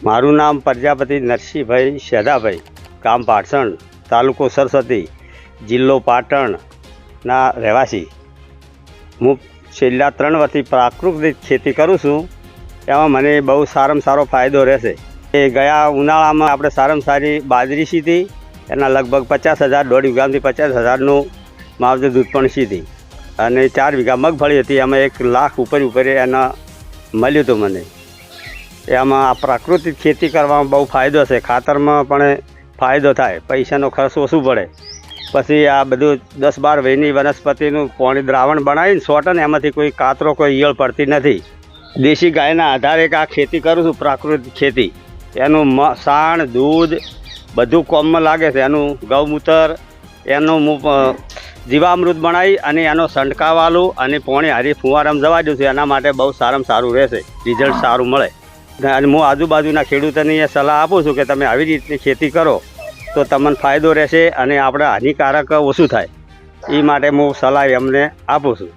મારું નામ પ્રજાપતિ નરસિંહભાઈ શેધાભાઈ, ગામ પાટસણ, તાલુકો સરસ્વતી, જિલ્લો પાટણના રહેવાસી. હું છેલ્લા 3 વર્ષથી પ્રાકૃતિક ખેતી કરું છું. એમાં મને બહુ સારામાં સારો ફાયદો રહેશે. એ ગયા ઉનાળામાં આપણે સારામાં સારી બાજરી સીધી, એના લગભગ 50,000, 1.5 વીઘામાંથી 50,000નું માવજત ઉત્પન્ન સીધી, અને 4 વીઘા મગફળી હતી. એમાં 1 લાખ ઉપર એના મળ્યું હતું મને. એમાં આ પ્રાકૃતિક ખેતી કરવામાં બહુ ફાયદો છે. ખાતરમાં પણ ફાયદો થાય, પૈસાનો ખર્ચ ઓછું પડે. પછી આ બધું 10-12 વયની વનસ્પતિનું પાણી દ્રાવણ બનાવીને છોટને એમાંથી કોઈ કાતરો, કોઈ ઈયળ પડતી નથી. દેશી ગાયના આધારે આ ખેતી કરું છું, પ્રાકૃતિક ખેતી. એનું સાણ, દૂધ બધું કોમમાં લાગે છે. એનું ગૌમૂત્ર, એનું હું જીવામૃત બનાવી અને એનો છંટકાવાલું અને પાણી હારી ફુવારામાં જવા દઉં છું. એના માટે બહુ સારામાં સારું રહેશે, રિઝલ્ટ સારું મળે. અને હું આજુબાજુના ખેડૂતોને એ સલાહ આપું છું કે તમે આવી રીતની ખેતી કરો તો તમને ફાયદો રહેશે અને આપણે હાનિકારક ઓછું થાય. એ માટે હું સલાહ એમને આપું છું.